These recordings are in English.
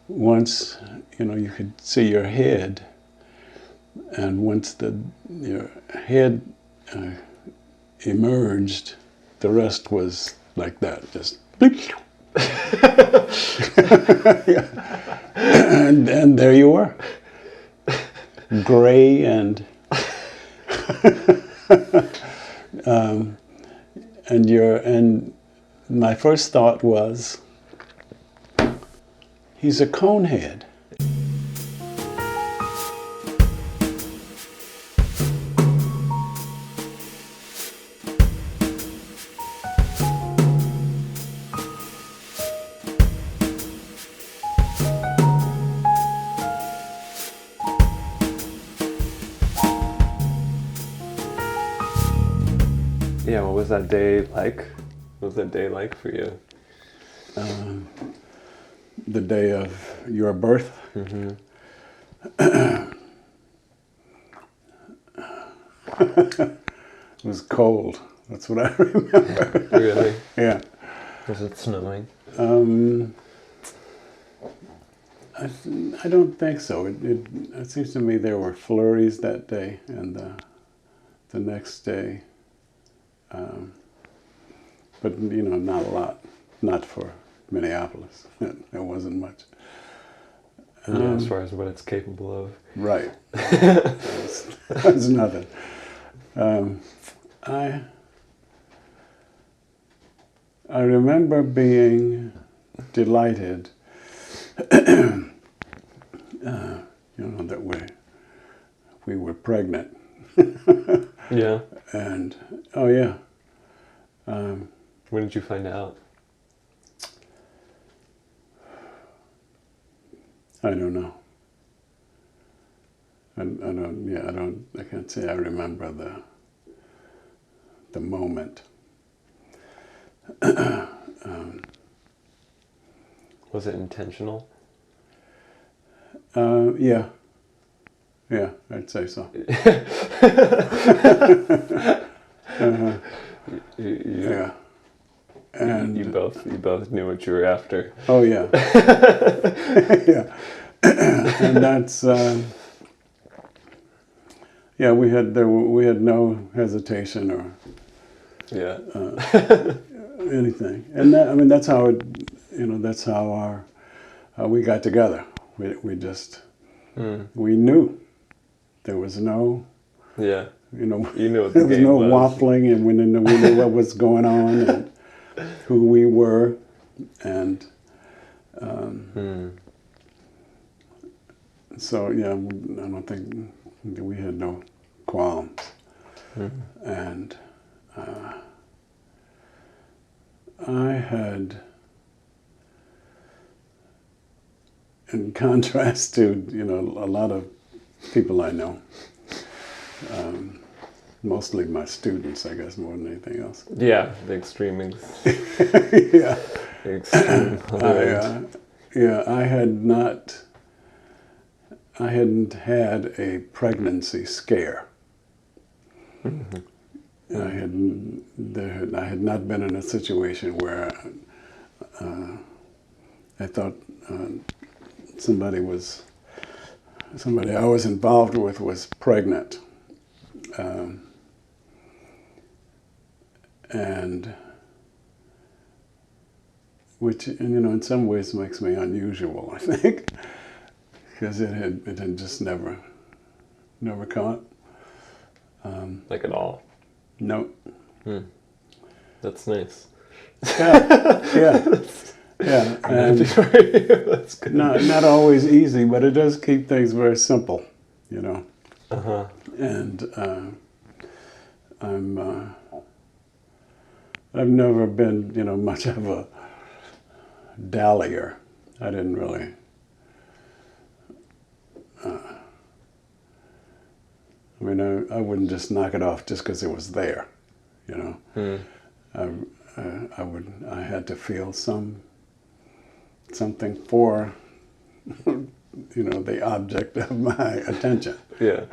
once, you could see your head, and once your head emerged, the rest was like that, just bleep. Yeah. And there you were, gray and and my first thought was, he's a conehead. Yeah, what was that day like? What was that day like for you? The day of your birth. Mm-hmm. It was cold. That's what I remember. Really? Yeah. Was it snowing? I don't think so. It seems to me there were flurries that day, and the next day, but not a lot. Not for Minneapolis. There wasn't much. Yeah, as far as what it's capable of. Right. That's nothing. I remember being delighted, that we were pregnant. Yeah. And oh yeah. When did you find out? I don't know. I can't say I remember the moment. Was it intentional? Yeah, I'd say so. Yeah, and you both knew what you were after. Oh yeah, yeah, and that's we had no hesitation or anything, and that's how that's how we got together. We just we knew there was no you knew what the there was game no was. waffling, and we knew what was going on and who we were, and so I don't think we had no qualms, and I had, in contrast to a lot of people I know, mostly my students, I guess, more than anything else. Yeah, the extreme. Yeah. The extreme. I hadn't had a pregnancy scare. Mm-hmm. I had not been in a situation where I thought somebody I was involved with was pregnant, and which in some ways makes me unusual, I think, because it had just never come up. Like at all. No. That's nice. Yeah. And that's good. not always easy, but it does keep things very simple, Uh-huh. And I've never been, much of a dallier. I didn't really. I wouldn't just knock it off just because it was there, I had to feel something for, the object of my attention. Yeah.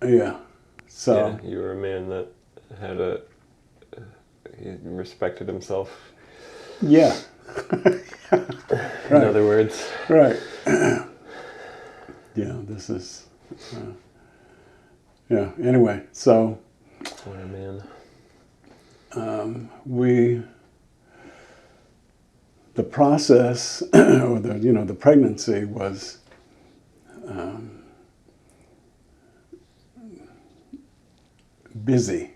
Yeah. So. Yeah, you were a man that had he respected himself. Yeah. In other words. Right. Yeah, this is... yeah, anyway, so... What a man. The process, or the pregnancy was busy.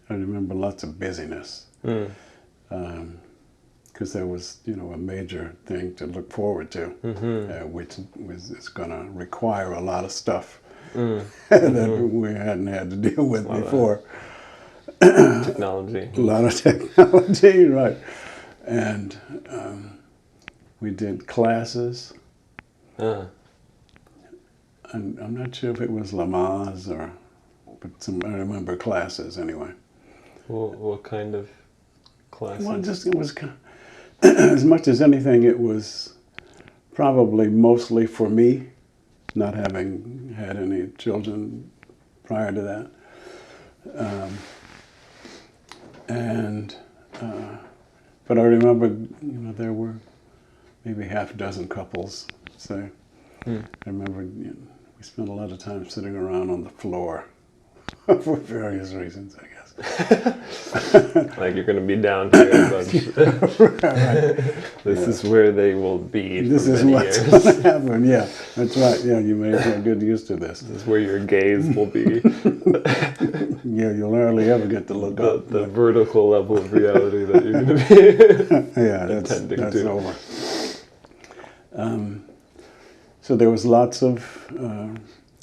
I remember lots of busyness. Because there was, a major thing to look forward to, which is going to require a lot of stuff that we hadn't had to deal with before. Technology. A lot of technology, right. And we did classes. And I'm not sure if it was Lamaze but I remember classes anyway. What kind of classes? Well, it was as much as anything, it was probably mostly for me, not having had any children prior to that. But I remember, there were maybe half a dozen couples. So I remember we spent a lot of time sitting around on the floor for various reasons, I guess. Like you're going to be down here a bunch. Right. This is where they will be. This is what's going to happen. Yeah, that's right. Yeah, you made good use to this. This is where your gaze will be. Yeah, you'll hardly ever get to look up. The vertical level of reality that you're going to be yeah, that's over. So there was lots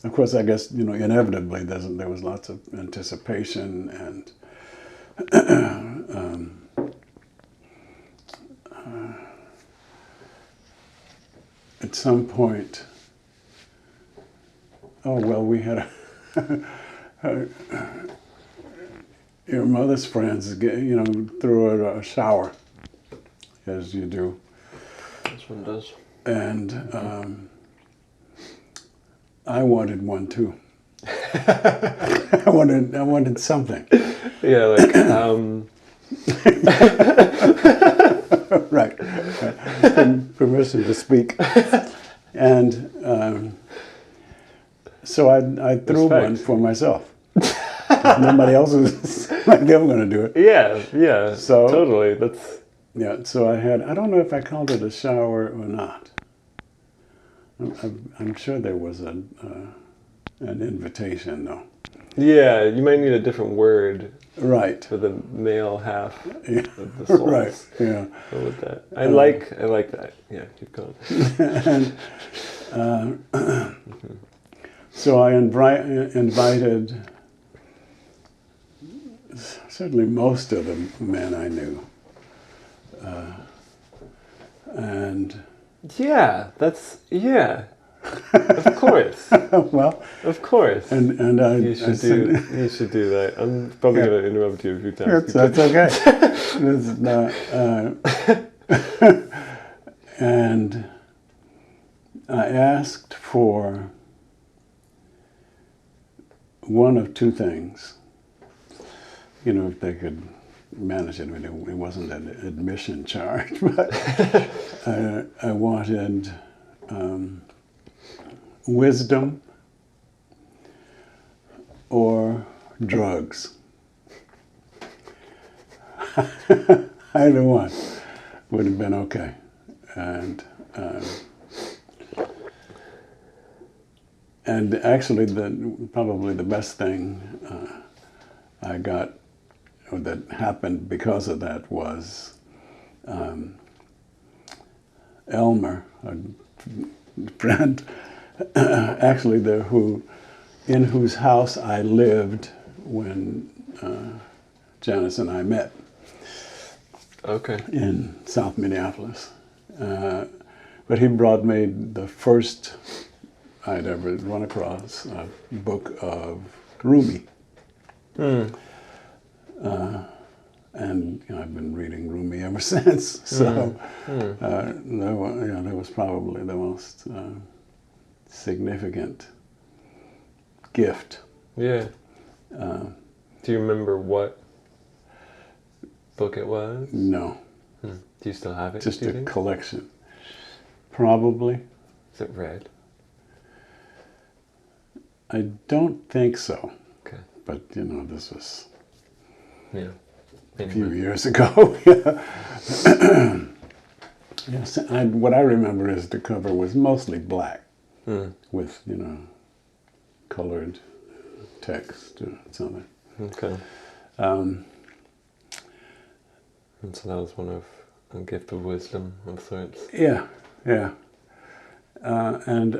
of course, I guess, inevitably there was lots of anticipation and at some point, we had your mother's friends, threw a shower, as you do. This one does. And I wanted one too. I wanted something. Yeah, like right. Permission to speak. And so I threw one for myself. Nobody else was like they were going to do it. Yeah. So totally. That's So I don't know if I called it a shower or not. I'm sure there was an invitation, though. Yeah, you might need a different word. Right. For the male half of the souls. Right, yeah. Go with that. I like that. Yeah, keep going. And, so I invited certainly most of the men I knew. And... Yeah, of course. Well, of course. And you should do that. I'm probably going to interrupt you a few times. That's okay. And I asked for one of two things. If they could manage it. I mean, it wasn't an admission charge, but I wanted wisdom or drugs. Either one would have been okay. And actually, probably the best thing I got, or that happened because of that, was Elmer, a friend, actually in whose house I lived when Janice and I met. Okay. In South Minneapolis. But he brought me the first I'd ever run across a book of Rumi. And I've been reading Rumi ever since. So that was probably the most significant gift. Yeah. Do you remember what book it was? No. Do you still have it? Just do you a think? collection. Probably. Is it red? I don't think so. Okay. But, you know, this was Yeah. a few years ago. Yes, what I remember is the cover was mostly black with, you know, colored text or something. Okay. Um, And so that was one of a gift of wisdom of sorts. yeah, yeah. And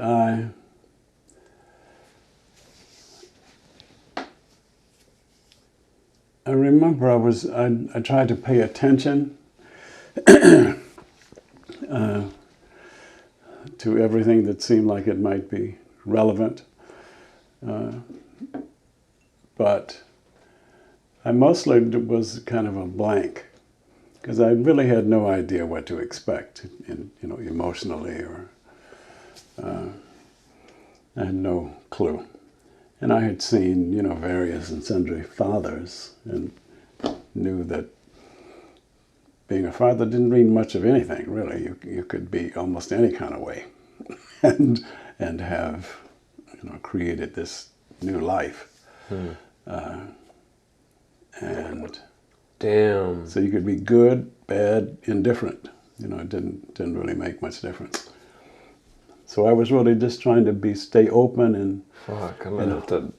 I remember I tried to pay attention to everything that seemed like it might be relevant. But I mostly was kind of a blank because I really had no idea what to expect, you know, emotionally, or I had no clue. And I had seen, you know, various and sundry fathers and knew that being a father didn't mean much of anything, really. You could be almost any kind of way and have, you know, created this new life. And Damn. so you could be good, bad, indifferent. You know, it didn't really make much difference. So I was really just trying to stay open and. Fuck, I'm gonna have to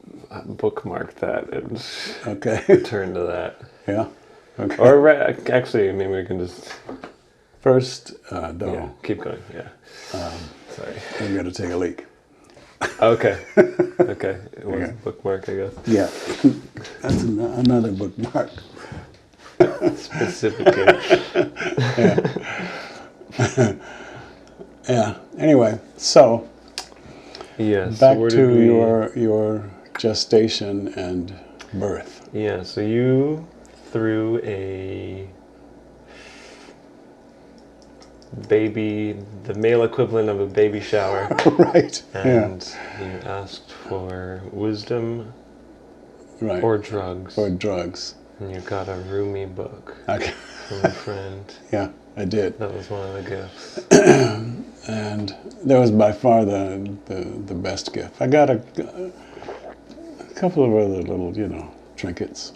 bookmark that and Okay. return to that. Yeah. Okay. Or actually, maybe we can just. First, though, Yeah, keep going. Yeah. Sorry. I'm going to take a leak. Okay. Okay. It was Okay. bookmark, I guess. Yeah. That's another bookmark. Specifically. Yeah. Anyway, so Yes. back so where to did we... your gestation and birth. Yeah. So you threw a the male equivalent of a baby shower, Right. and you asked for wisdom Right. or drugs, Or drugs. and you got a roomy book Okay. from a friend. Yeah, I did. That was one of the gifts. And that was by far the best gift. I got a couple of other little, you know, trinkets,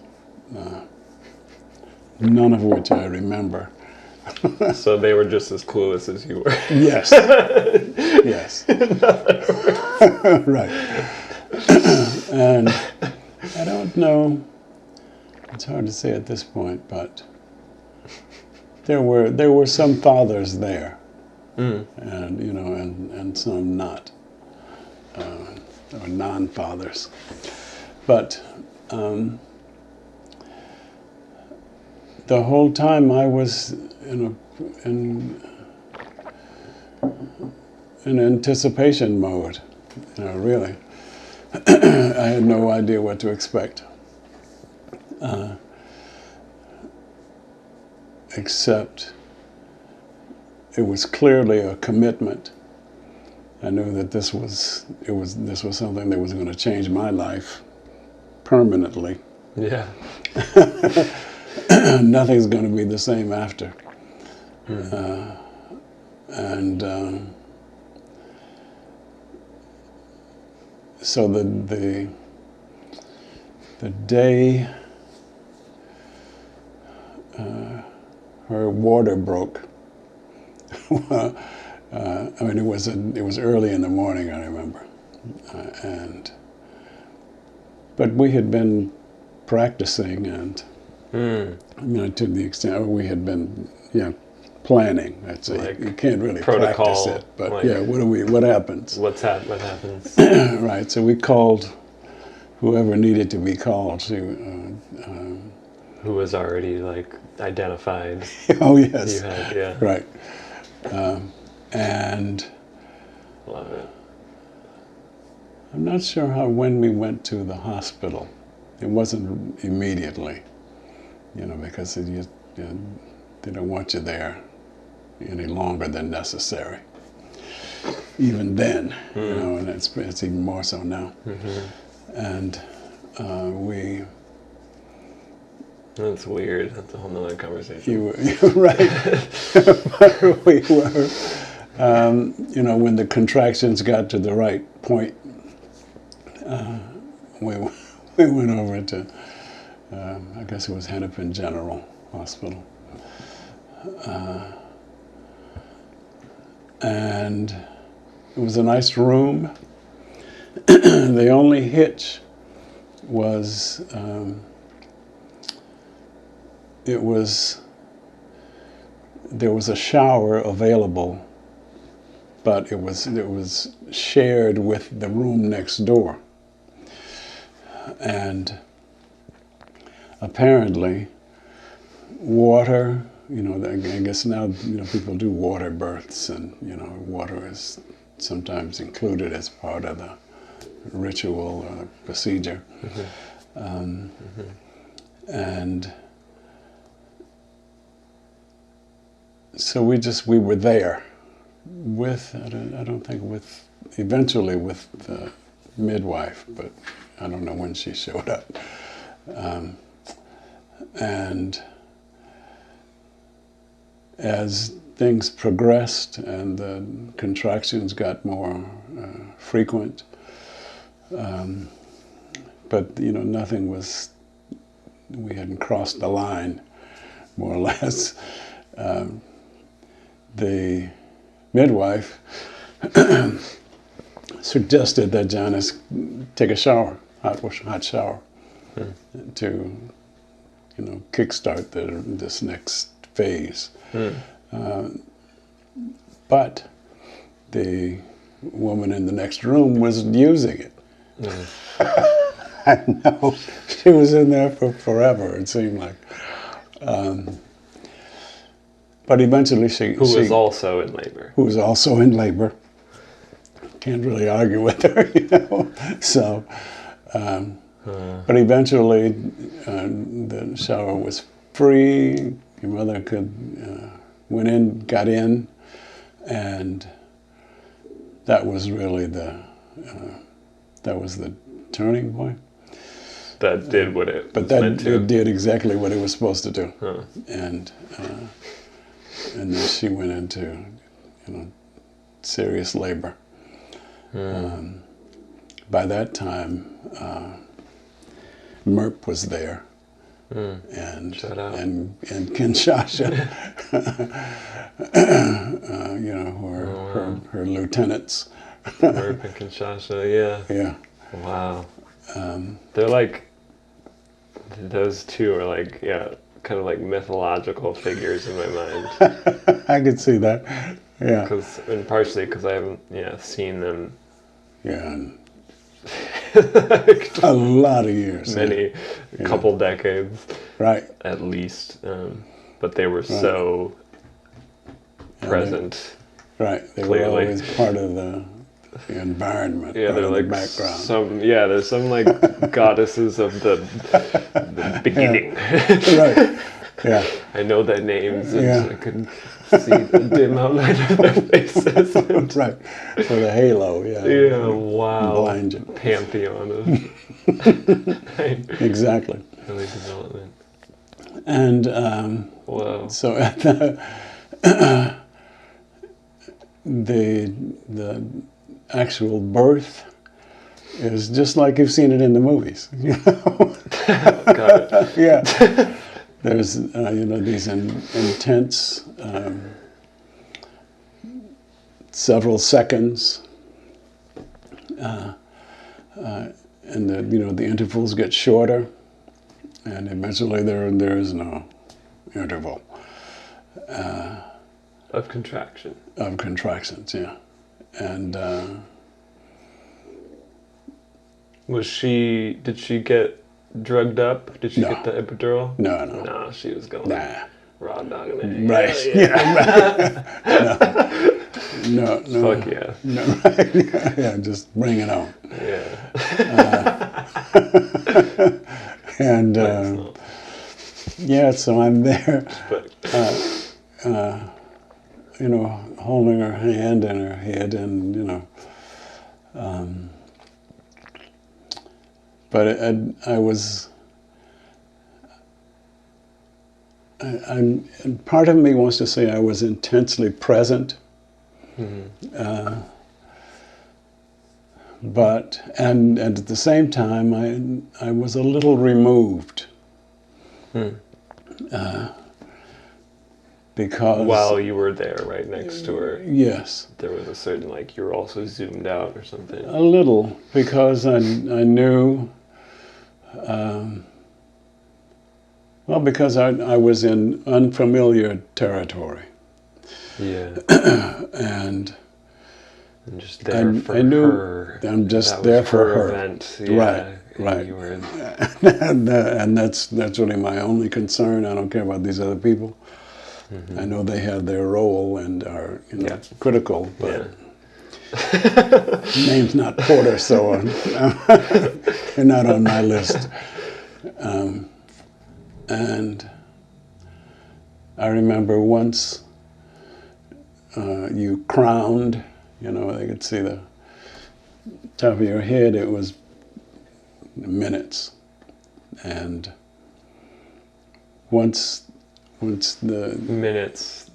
none of which I remember. So they were just as clueless as you were. Yes. Yes. Right. And I don't know, it's hard to say at this point, but there were some fathers there. And, you know, and some not, or non-fathers. But the whole time I was in anticipation mode, you know, really. I had no idea what to expect. Except it was clearly a commitment. I knew that this was something that was going to change my life permanently. Yeah. Nothing's going to be the same after. So the day her water broke. I mean, it was early in the morning, I remember, but we had been practicing, and you know, to the extent we had been, you know, planning. I'd say Like you can't really protocol, practice it, but like yeah, what happens? What happens? Right. So we called whoever needed to be called to. Who was already like identified? Oh yes. You had, yeah. Right. And Love it. I'm not sure when we went to the hospital. It wasn't immediately, you know, because they don't want you there any longer than necessary. Even then, you know, and it's even more so now. And That's weird. That's a whole nother conversation. You were right. We were. When the contractions got to the right point, we went over to, I guess it was Hennepin General Hospital. And it was a nice room. The only hitch was there was a shower available, but it was shared with the room next door. And apparently water, I guess now, people do water births, and, water is sometimes included as part of the ritual or procedure. And so we were there with, eventually with the midwife, but I don't know when she showed up. And as things progressed and the contractions got more frequent, but nothing was, we hadn't crossed the line, more or less. The midwife suggested that Janice take a shower, hot shower, to kickstart this next phase. But the woman in the next room was using it. I know, she was in there for forever, it seemed like. But eventually she was also in labor. Who was also in labor. Can't really argue with her, So, but eventually the shower was free. Your mother got in, and that was really the turning point. That did what it but was that meant to. It did exactly what it was supposed to do. And then she went into serious labor. By that time, MERP was there, and Kinshasa, who are her lieutenants. MERP and Kinshasa, yeah. Yeah. Wow. They're like, those two are like, kind of like mythological figures in my mind. I could see that. Yeah. And partially because I haven't, seen them. Yeah. A lot of years. Many, couple decades. Right. At least. But they were so present. They clearly. were always part of the environment. Yeah, they're like the background. There's some like goddesses of the beginning. Right. Yeah. I know their names, and I can see the dim outline of their faces. Right. For the halo, Yeah, wow. Blind you. Pantheon of Exactly. early development. And wow. So at the actual birth is just like you've seen it in the movies. Got it. Yeah. There's these intense several seconds, and the intervals get shorter, and eventually there is no interval of contraction. Of contractions, yeah, and did she get drugged up? Did she get the epidural? No. No, she was going raw dogging it. Right. No. Fuck yeah. No, right. Yeah, bring it on. Yeah. And so I'm there, holding her hand and her head, and but and part of me wants to say I was intensely present, but and at the same time I was a little removed, because while you were there, right next to her, yes, there was a certain, like, you were also zoomed out or something. a little, because I knew. Well, because I was in unfamiliar territory. Yeah. And just there for I knew her. I'm just That there was for her. Event. Yeah, Right. You were. And that's really my only concern. I don't care about these other people. I know they have their role and are critical, but name's not Porter, so you're not on my list. And I remember once you crowned, they could see the top of your head. It was minutes. And once the... Minutes.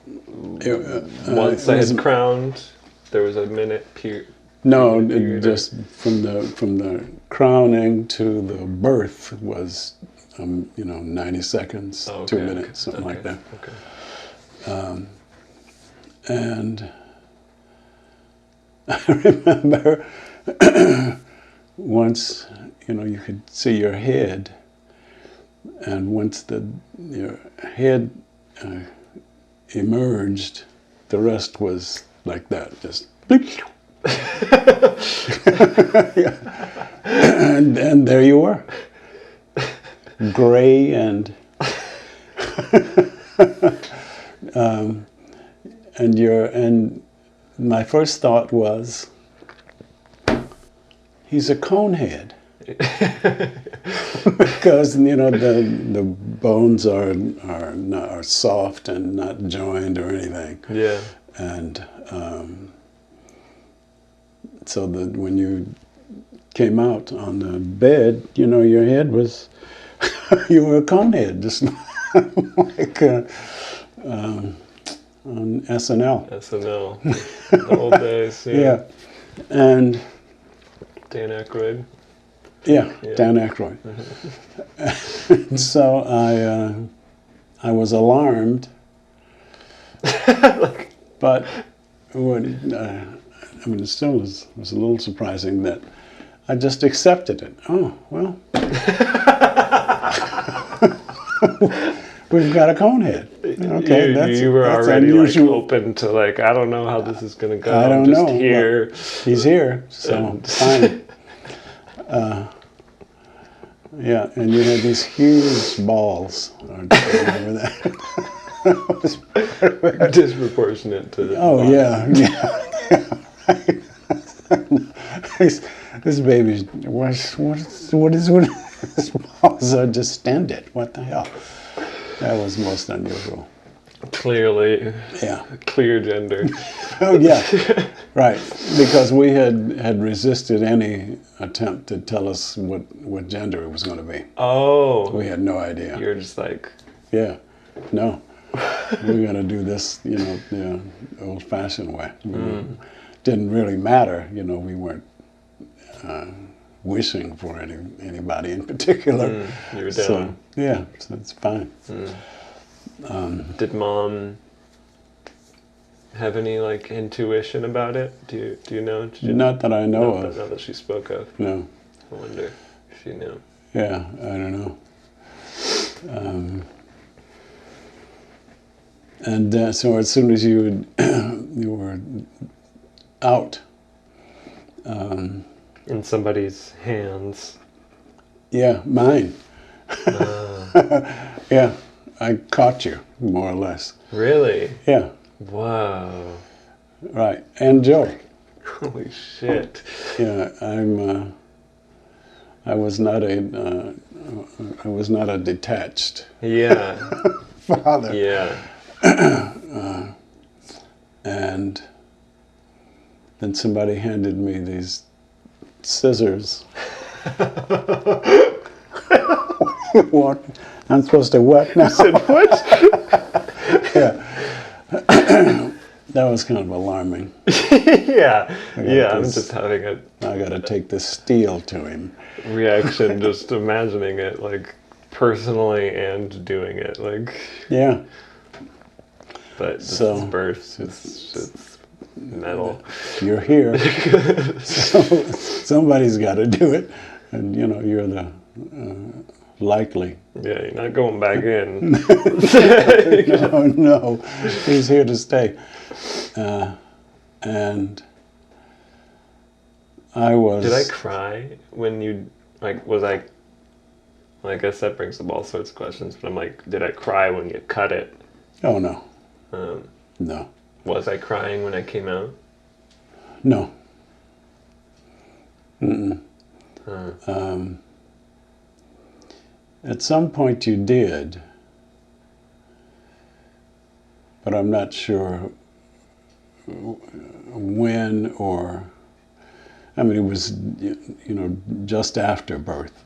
Once I had crowned, there was a minute period. No, just from the crowning to the birth was 90 seconds, 2 minutes, something like that. Okay. And I remember once, you could see your head, and once your head emerged, the rest was like that, just bleep. and there you were, gray and and my first thought was, he's a conehead. Because the bones are soft and not joined or anything. Yeah. And so that when you came out on the bed, your head was, you were a conehead, just like on SNL. SNL, the old days. Yeah, and Dan Aykroyd. Yeah, Dan Aykroyd. So I was alarmed, but it still was a little surprising that I just accepted it. Oh, well, we've got a conehead. Okay, you were that's already unusual. open to I don't know how this is going to go. I don't I'm just know. Here. He's here, so fine. Yeah, and you had these huge balls. I remember that. Disproportionate to the body. This baby, what is his balls are distended. What the hell? That was most unusual. Clearly. Yeah. Clear gender. Oh, yeah. Right. Because we had resisted any attempt to tell us what gender it was going to be. Oh. We had no idea. You're just like... Yeah. No. We're going to do this, the old-fashioned way. Didn't really matter. We weren't wishing for anybody in particular. You were down. So, yeah, so it's fine. Did Mom have any intuition about it? Do you know? Not that I know of. Not that she spoke of. No. I wonder if she knew. Yeah, I don't know. And so as soon as you were out, in somebody's hands. Yeah, mine. Yeah, I caught you, more or less. Really? Yeah. Wow. Right, and Joe. Holy shit. Yeah, I was not a detached father. Yeah. And then somebody handed me these scissors. I'm supposed to what now? I said, what? Yeah. That was kind of alarming. Yeah, I'm this- just having a I got to take the steel to him. reaction just imagining it, like, personally and doing it, like, Yeah. but this So, is birth, it's metal. You're here. So somebody's got to do it. And, you're the likely. Yeah, you're not going back in. Oh, no. He's here to stay. And I was... Did I cry when you, like, was I, well, I guess that brings up all sorts of questions, but I'm like, did I cry when you cut it? Oh, no. Um, No. Was I crying when I came out? No. At some point you did, but I'm not sure when or... I mean, it was, just after birth.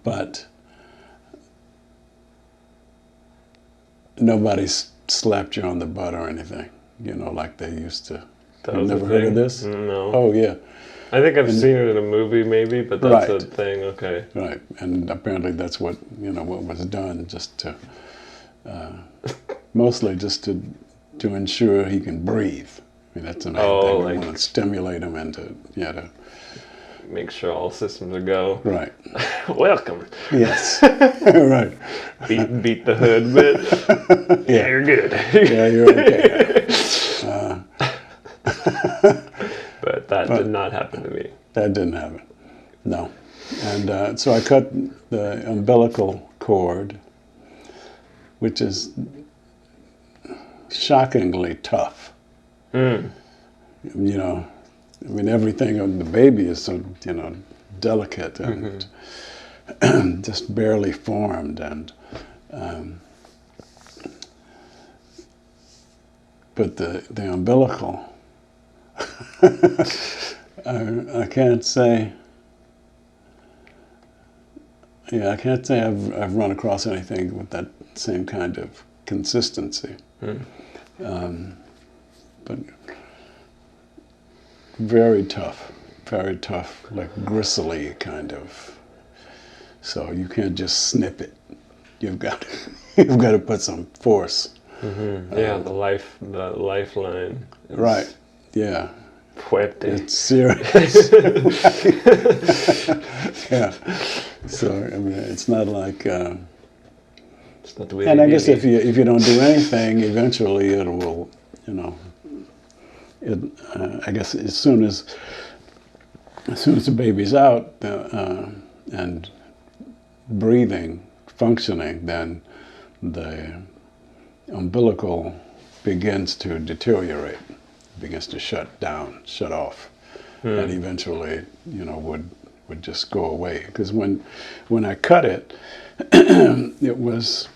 But nobody slapped you on the butt or anything, like they used to. That You've was a never heard of thing? this? No. Oh, yeah. I think I've seen it in a movie maybe, but that's a Right. thing, okay. Right. And apparently that's what, what was done, just to, mostly just to ensure he can breathe. I mean, that's the main thing. We want to stimulate him and to Make sure all systems are go. Right. Welcome. Yes. Right. Beat the hood bit. Yeah, you're good. Yeah, you're okay. But that did not happen to me. That didn't happen. No. And so I cut the umbilical cord, which is shockingly tough. I mean, everything on the baby is so, delicate and just barely formed. And but the umbilical, I can't say. Yeah, I can't say I've run across anything with that same kind of consistency. But very tough, like gristly kind of. So you can't just snip it. You've got to put some force. Yeah, the lifeline. Right. Yeah. Fuerte. It's serious. Yeah. So I mean, it's not like. It's not the way. And I guess if you don't do anything, eventually it will, I guess as soon as the baby's out and breathing, functioning, then the umbilical begins to deteriorate, begins to shut down, shut off, and eventually, would just go away. Because when I cut it, it was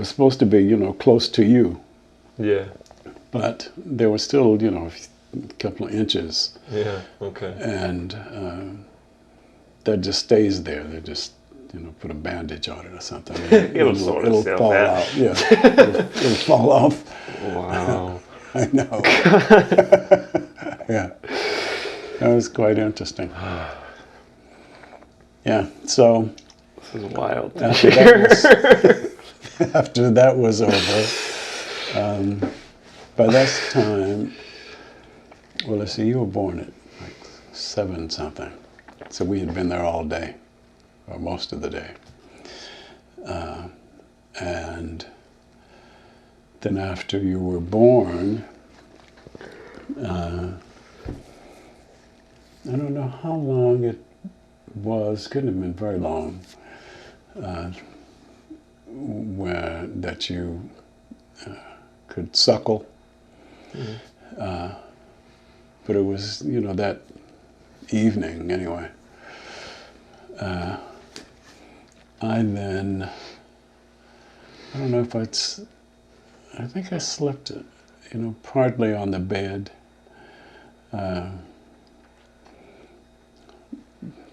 supposed to be, close to you. Yeah. But there was still, a couple of inches. Yeah. Okay. And that just stays there. They just, put a bandage on it or something. It'll fall out. Yeah. It'll fall off. Wow. I know. Yeah. That was quite interesting. Yeah. So This is wild. After that was over, by this time, well, let's see, you were born at like 7 something. So we had been there all day, or most of the day. And then after you were born, I don't know how long it was, couldn't have been very long, that you could suckle. But it was, that evening anyway. I don't know if I think I slept, partly on the bed.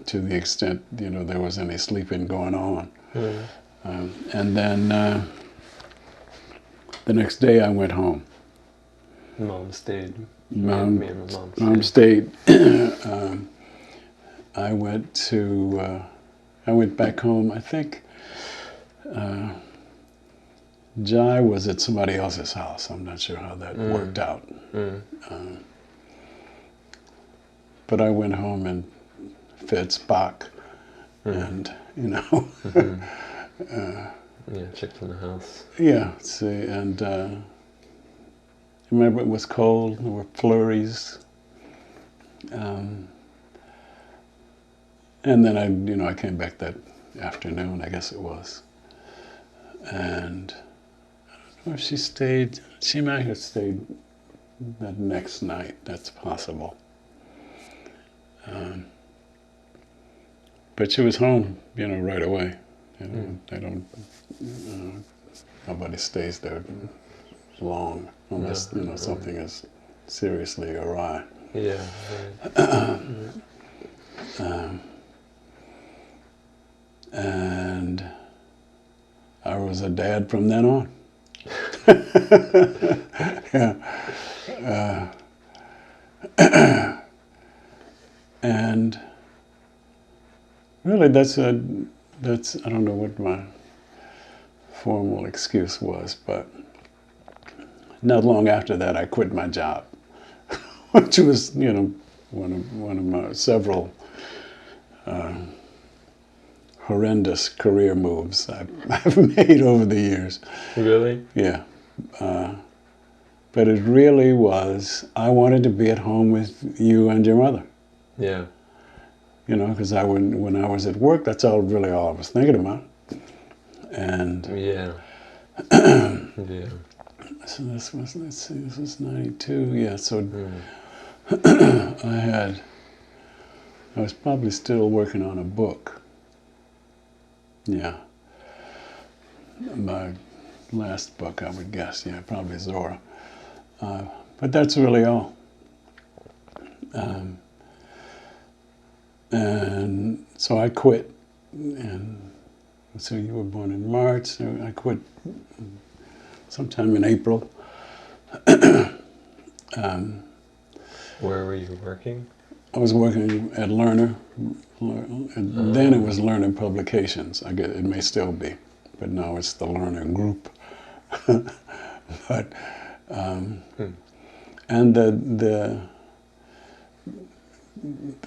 to the extent, there was any sleeping going on. Mm. And then the next day I went home. Mom stayed. Mom, Me and my mom Mom stayed. stayed. I went back home. I think Jai was at somebody else's house. I'm not sure how that worked out. Mm. But I went home and fed Spock, and Mm-hmm. Yeah, checked on the house. yeah. See, and remember it was cold. There were flurries, and then I came back that afternoon. I guess it was, and I don't know if she stayed. She might have stayed that next night. That's possible. But she was home, right away. They don't. Nobody stays there long unless something is seriously awry. Yeah. Right. And I was a dad from then on. Yeah. And really, that's I don't know what my formal excuse was, but not long after that, I quit my job, which was one of my several horrendous career moves I've made over the years. Really? Yeah. But it really was, I wanted to be at home with you and your mother. Yeah. Because when I was at work, that's all I was thinking about. And Yeah. Yeah. so this was 92. Yeah, so I was probably still working on a book. Yeah. My last book, I would guess. Yeah, probably Zora. But that's really all. And so I quit. And so you were born in March. So I quit sometime in April. Where were you working? I was working at Lerner. Then it was Lerner Publications. I guess it may still be, but now it's the Lerner Group. But and the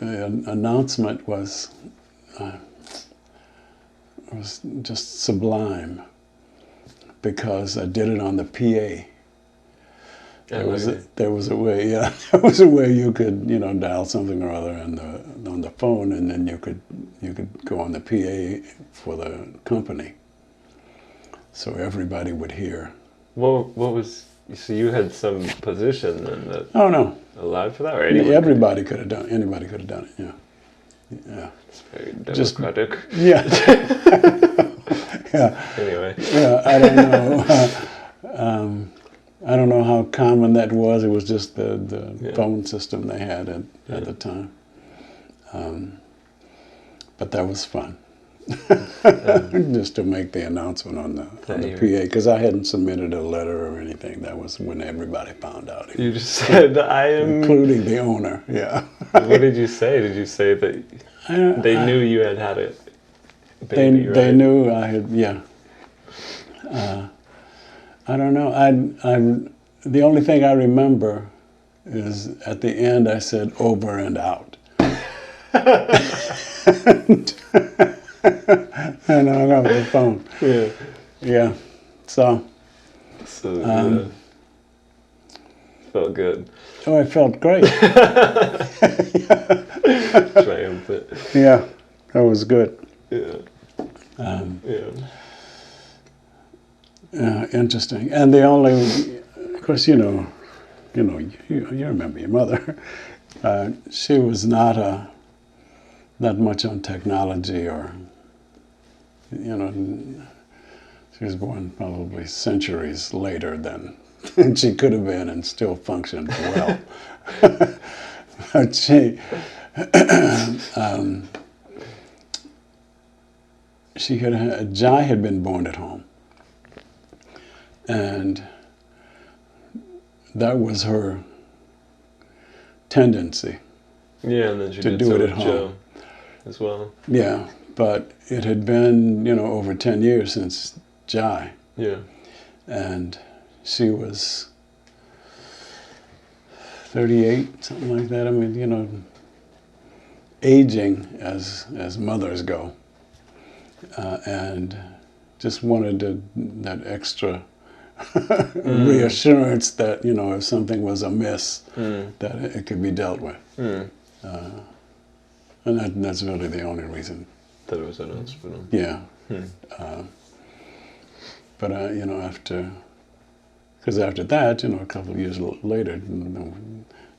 announcement was just sublime because I did it on the PA. There was a way, yeah. There was a way you could, dial something or other on the phone, and then you could go on the PA for the company, so everybody would hear. What was? So you had some position then that Oh no, allowed for that, or anyone? everybody could have done it. Anybody could have done it. Yeah, yeah. It's very democratic. Yeah, yeah. Anyway. Yeah, I don't know. I don't know how common that was. It was just the phone system they had at the time. But that was fun. Just to make the announcement on the PA, because I hadn't submitted a letter or anything. That was when everybody found out. You just said, I am... Including the owner, yeah. What did you say? Did you say that they knew you had a baby, right? They knew I had, yeah. I don't know. The only thing I remember is at the end I said over and out. And I hung up the phone. Yeah. Yeah. So felt good. Oh, it felt great. Triumphant. Yeah, that was good. Yeah. Interesting. And the only, of course, you remember your mother. She was not much on technology, or, she was born probably centuries later than she could have been and still functioned well. But she, Jai had been born at home, and that was her tendency. Yeah, and then she to did do so it with at home. Joe as well. Yeah, but it had been, over 10 years since Jai, Yeah. and she was 38, something like that. I mean, aging as mothers go, and just wanted that extra reassurance that, if something was amiss, that it could be dealt with. And that's really the only reason. That it was an hospital. Yeah. But, because after that, a couple of years later,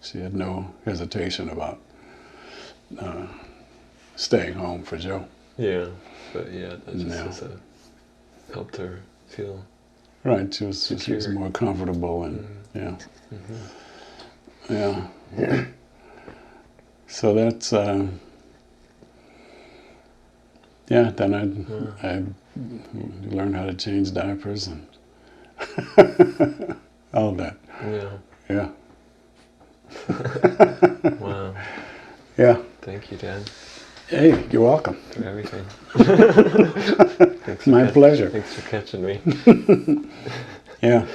she had no hesitation about staying home for Joe. Yeah, but yeah, that just helped her feel right. She was more comfortable, and yeah. So that's Then I learned how to change diapers and all that. Yeah. Yeah. Wow. Yeah. Thank you, Dad. Hey, you're welcome. For everything. My pleasure. Thanks for catching me. Yeah.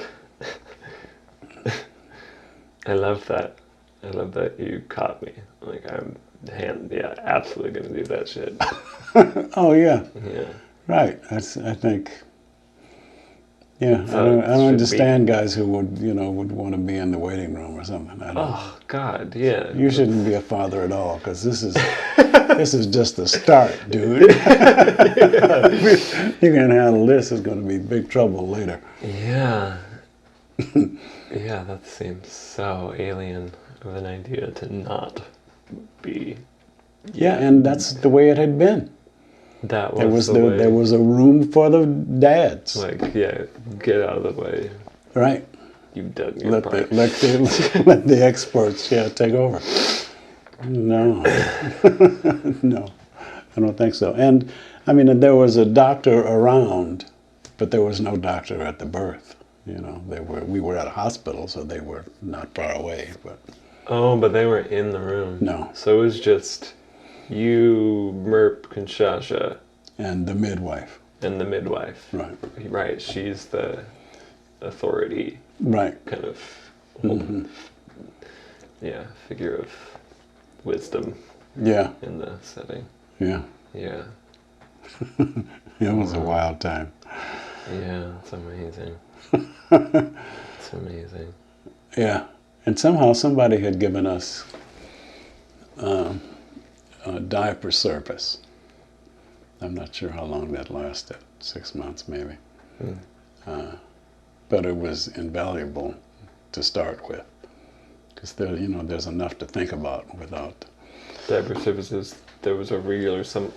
I love that. I love that you caught me. Like absolutely gonna do that shit. Oh yeah. Yeah. Right. I think. Yeah. I don't understand guys who would want to be in the waiting room or something. I don't. Oh God, yeah. You shouldn't be a father at all, because this is just the start, dude. You can handle this. It's going to be big trouble later. Yeah. Yeah, that seems so alien of an idea to not be. Yeah, and that's the way it had been. That was the way. There was a room for the dads. Like, yeah, get out of the way. Right. You've done your Let part. the experts take over. No. No, I don't think so. And I mean, there was a doctor around, but there was no doctor at the birth. We were at a hospital, so they were not far away. But oh, but they were in the room. No. So it was just you, Merp, Kinshasa, and the midwife. And the midwife. Right. Right. She's the authority. Right. Kind of. Yeah, figure of wisdom. Yeah. In the setting. Yeah. Yeah. It was a wild time. Yeah, it's amazing. It's amazing. Yeah, and somehow somebody had given us a diaper service. I'm not sure how long that lasted, 6 months maybe. But it was invaluable to start with, because there's enough to think about without diaper services. There was a regular some.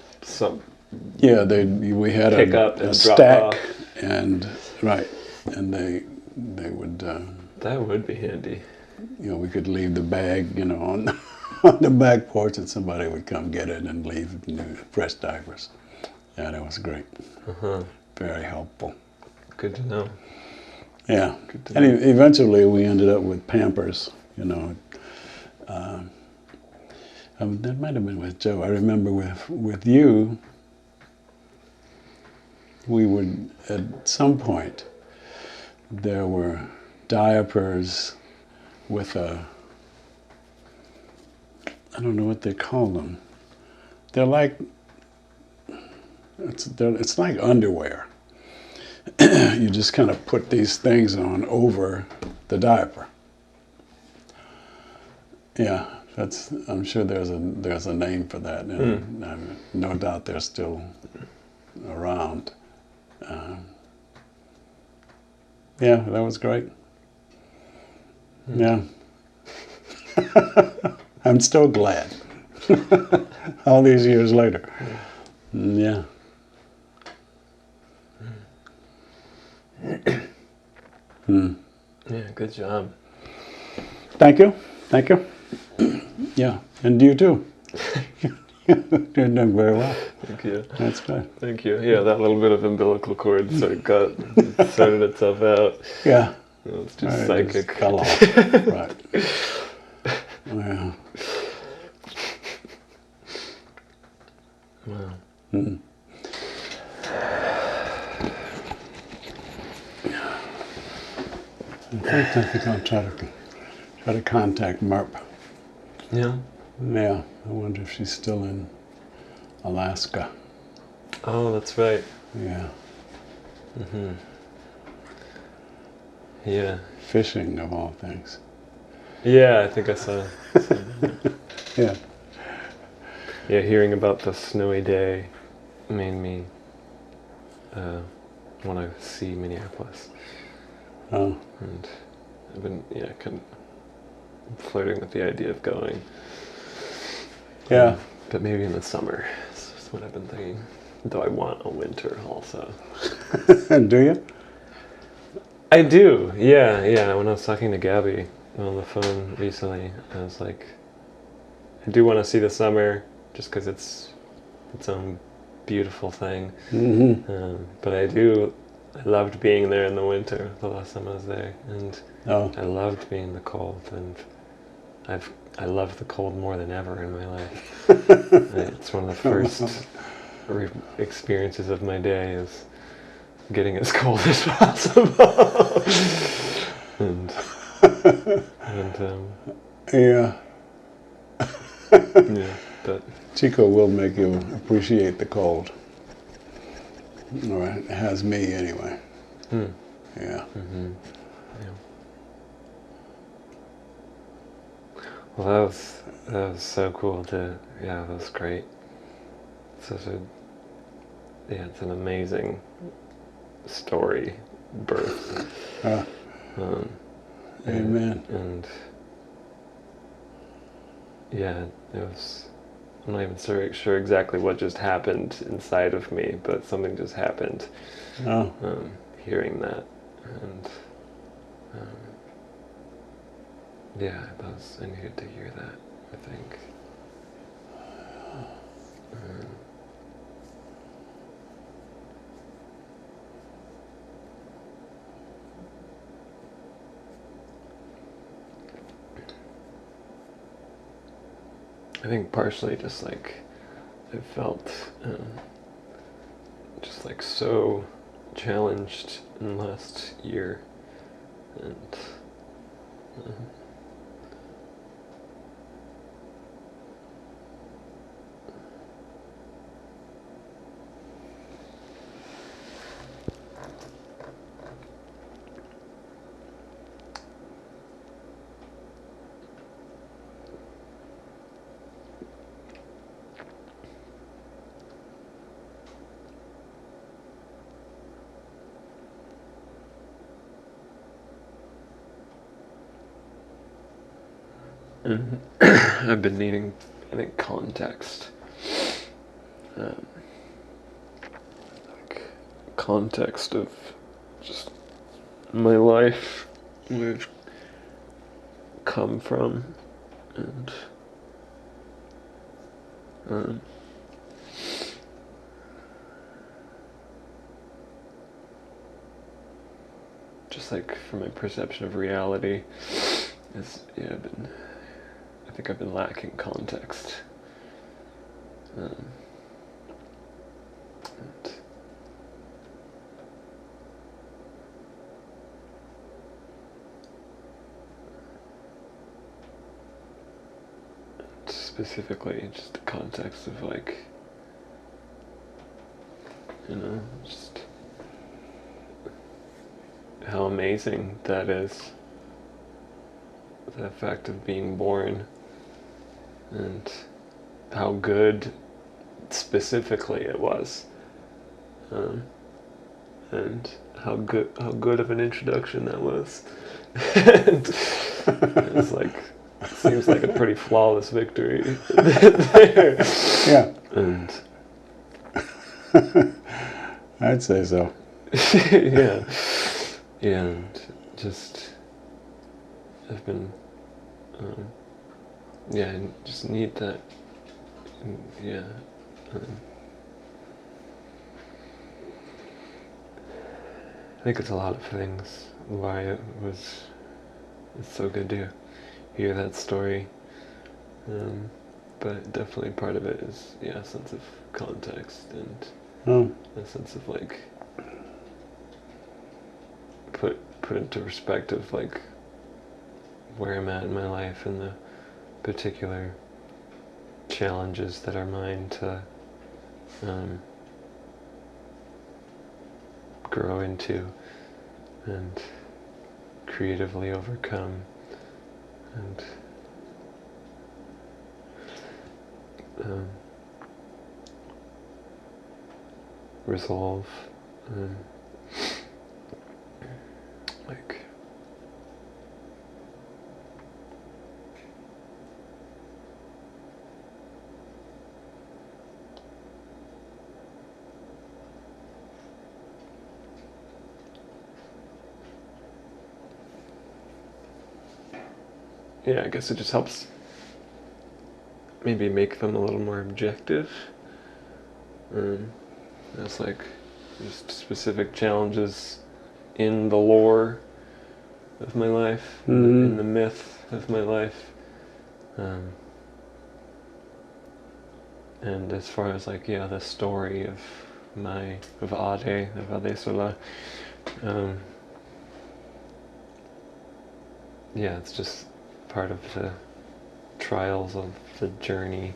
Yeah, we had pick up and a drop stack, off. and right, and they would. That would be handy. We could leave the bag, on the back porch, and somebody would come get it and leave new fresh diapers. Yeah, that was great. Very helpful. Good to know. Yeah, and eventually we ended up with Pampers. That might have been with Joe. I remember with you, we would, at some point, there were diapers with I don't know what they call them. They're like, it's like underwear. You just kind of put these things on over the diaper. Yeah. I'm sure there's a name for that, and no doubt they're still around. Yeah, that was great. Yeah. I'm still glad. All these years later. Yeah. Yeah, good job. Thank you. Yeah, and you too. You're doing very well. Thank you. That's good. Thank you. Yeah, that little bit of umbilical cord sort of sorted itself out. Yeah. It's just Right, it psychic. just fell off. Right. Yeah. Wow. Mm. In fact, I think I'll try to contact Merp. Yeah. Yeah, I wonder if she's still in Alaska. Oh, that's right. Yeah. Mm-hmm. Yeah. Fishing, of all things. Yeah, I think I saw. Yeah. Yeah, hearing about the snowy day made me want to see Minneapolis. Oh. And I've been, kind of flirting with the idea of going. Yeah. But maybe in the summer. That's what I've been thinking. Though I want a winter also. Do you? I do, yeah. When I was talking to Gabby on the phone recently, I was like, I do want to see the summer just because it's its own beautiful thing. Mm-hmm. But I loved being there in the winter the last time I was there. And I loved being in the cold. And I love the cold more than ever in my life. It's one of the first experiences of my day is getting as cold as possible. and Yeah. yeah, but Chico will make you appreciate the cold. Or it has me anyway. Yeah. Mm-hmm. Yeah. Well, that was so cool that was great. It's an amazing story, birth. Amen. And yeah, it was. I'm not even sure exactly what just happened inside of me, but something just happened. Oh. Hearing that, and I needed to hear that. I think. I think partially just like I felt just like so challenged in the last year, and I've been needing, I think, context. Like context of just my life, where I've come from, and just like from my perception of reality, I think I've been lacking context. And specifically just the context of like, just how amazing that is. The fact of being born, and how good specifically it was, and how good of an introduction that was. And it's like, seems like a pretty flawless victory there. Yeah. And I'd say so. yeah, and just I've been I just need that yeah. I think it's a lot of things why it's so good to hear that story. But definitely part of it is, a sense of context and a sense of like put into perspective like where I'm at in my life and the particular challenges that are mine to grow into and creatively overcome and resolve like I guess it just helps maybe make them a little more objective. It's like just specific challenges in the lore of my life, in the myth of my life. And as far as like, the story of Adesola, it's just part of the trials of the journey,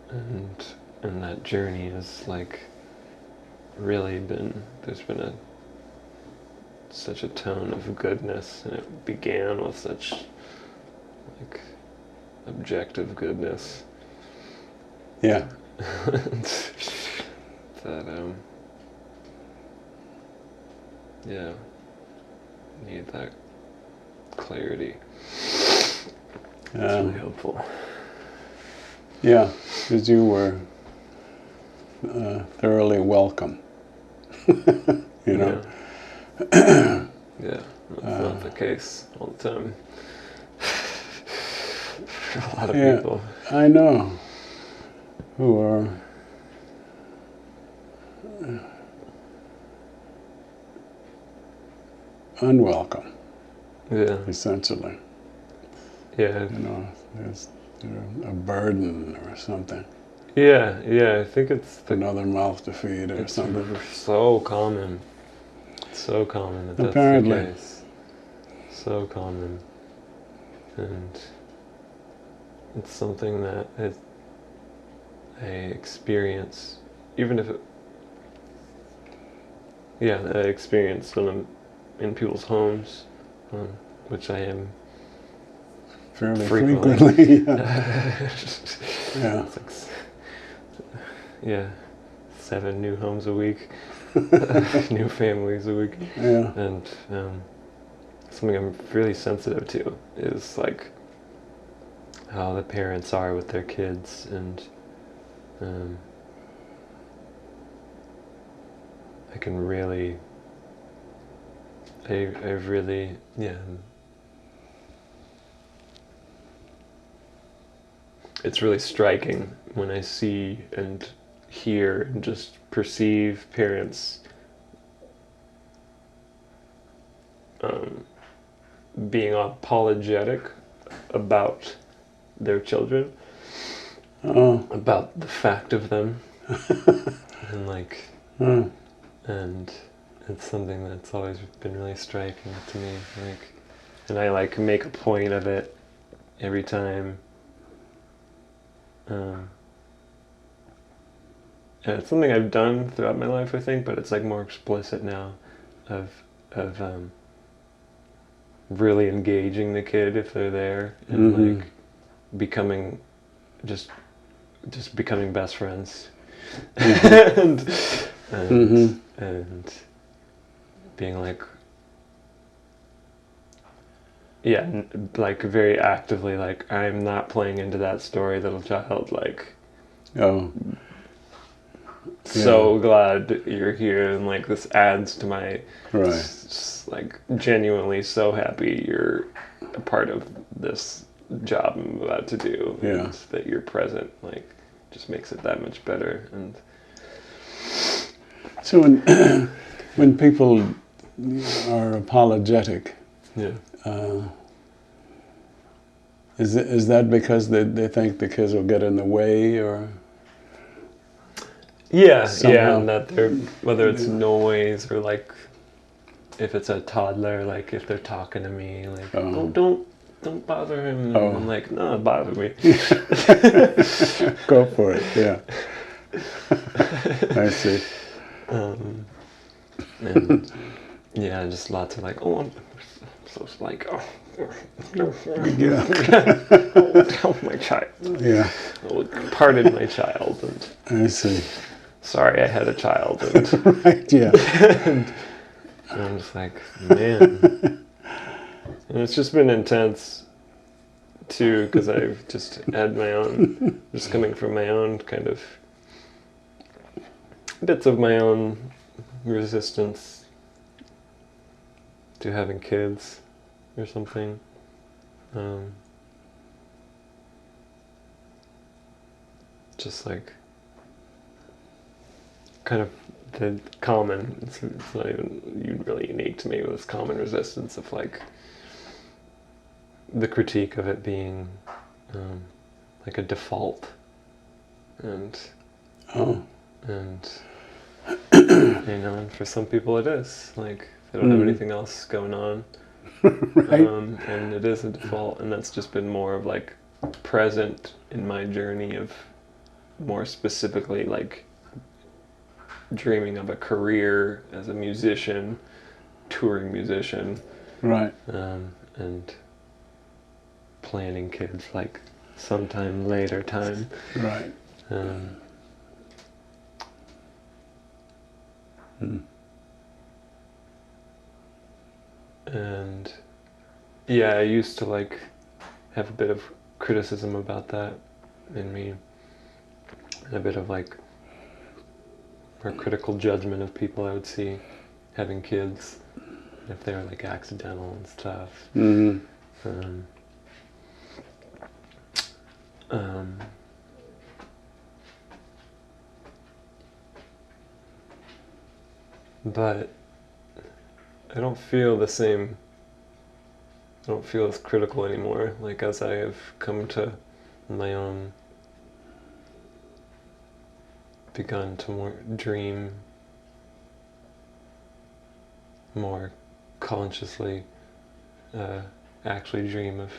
and that journey is like really there's been such a tone of goodness, and it began with such like objective goodness. Yeah. That need that clarity. It's really helpful. Yeah, because you were thoroughly welcome. you know. That's not the case all the time. For a lot of people. I know. Who are unwelcome. Yeah. Essentially. Yeah. There's a burden or something. Yeah, I think it's another mouth to feed or something. So common. So common that Apparently. That's the case. So common. And it's something that I experience, even if I experience when I'm in people's homes, which I am fairly frequently. Yeah. It's 7 new homes a week, new families a week. Yeah. And something I'm really sensitive to is like how the parents are with their kids, and I can really, it's really striking when I see and hear and just perceive parents being apologetic about their children, about the fact of them, and like, and it's something that's always been really striking to me. Like, and I like make a point of it every time. And it's something I've done throughout my life, I think, but it's like more explicit now, of really engaging the kid if they're there, and like becoming becoming best friends, and being like, like very actively like, I'm not playing into that story, little child, like, so glad you're here, and like this adds to my like genuinely so happy you're a part of this job I'm about to do, and that you're present, like just makes it that much better. And so when people are apologetic, yeah. Is that because they think the kids will get in the way, or? Yeah, Somehow. and that they're, whether it's noise or like if it's a toddler, like if they're talking to me, like, oh, don't bother him. Oh. I'm like, no, bother me. Go for it, yeah. I see. And yeah, just lots of like, oh, I'm so like, oh, Yeah. oh, my child. Yeah. Oh, pardon my child. And I see. sorry, I had a child. And, Right, yeah. and I'm just like, man. And it's just been intense too, because I've just had my own, just coming from my own kind of bits of my own resistance to having kids or something. Just like kind of the common, it's not even really unique to me, but this common resistance of like the critique of it being like a default, and and and for some people it is, like they don't have anything else going on, Right. and it is a default, and that's just been more of like present in my journey of more specifically like dreaming of a career as a musician, touring musician, Right. and planning kids like sometime later time. Right. And yeah, I used to like have a bit of criticism about that in me, and a bit of like more critical judgment of people I would see having kids, if they were like accidental and stuff. Mm-hmm. But I don't feel the same. I don't feel as critical anymore, like as I have come to my own, begun to more dream more consciously, actually dream of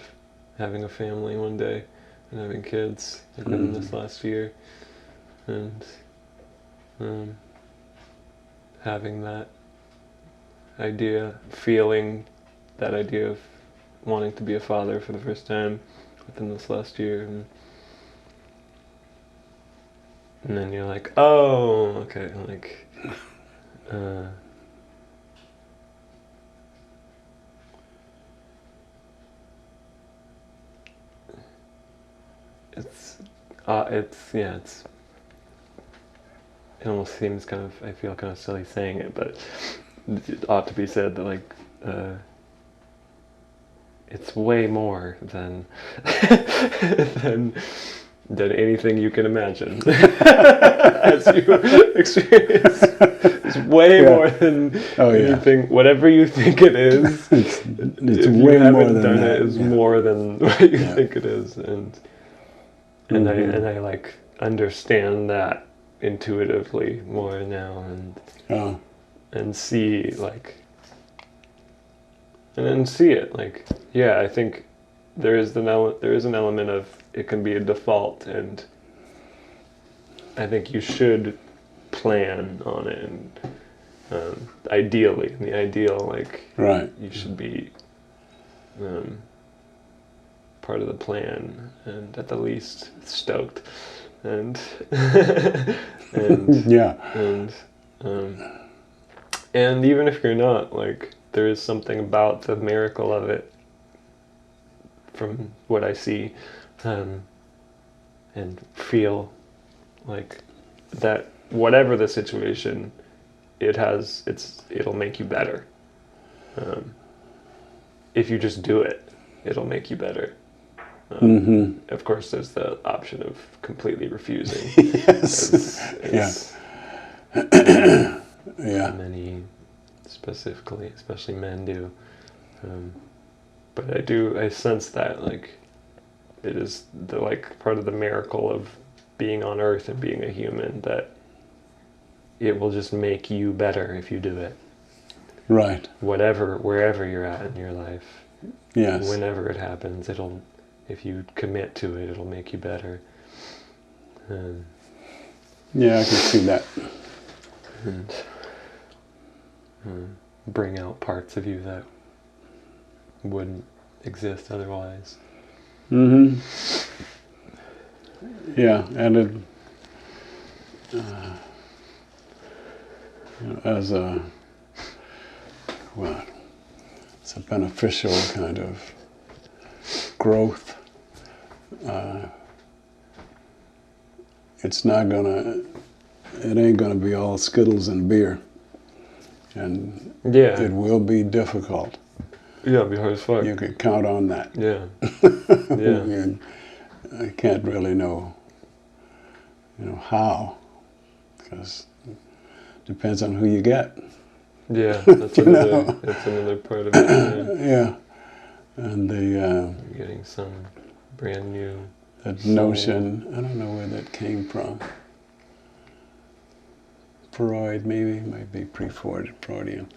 having a family one day and having kids, like within this last year, and having that idea, feeling that idea of wanting to be a father for the first time within this last year, and then you're like, oh, okay, like, it almost seems kind of, I feel kind of silly saying it, but it ought to be said that like, it's way more than than anything you can imagine. As you experience, it's way more than anything. Whatever you think it is, it's if way you more haven't than done that. it, is more than what you think it is, and I like understand that intuitively more now, and see like. And then see it, like, yeah, I think there is an element of it can be a default, and I think you should plan on it, and ideally, in the ideal, like, you should be part of the plan, and at the least stoked, and and even if you're not, like, there is something about the miracle of it from what I see, and feel like that whatever the situation, it'll make you better. If you just do it, it'll make you better. Of course, there's the option of completely refusing. Yes. Yeah. Many, specifically, especially men do. But I sense that, like, it is the, like, part of the miracle of being on Earth and being a human, that it will just make you better if you do it. Right. Wherever you're at in your life. Yes. Whenever it happens, if you commit to it, it'll make you better. Yeah, I can see that. And bring out parts of you that wouldn't exist otherwise. Mm-hmm. Yeah, and it, as it's a beneficial kind of growth. It ain't gonna be all Skittles and beer, and it will be difficult. Yeah, it'll be hard as fuck. You can count on that. Yeah. I can't really know how, because it depends on who you get. Yeah, that's another part of it. Yeah, and You're getting some brand new. That notion, I don't know where that came from. Freud, maybe, might be Freudian.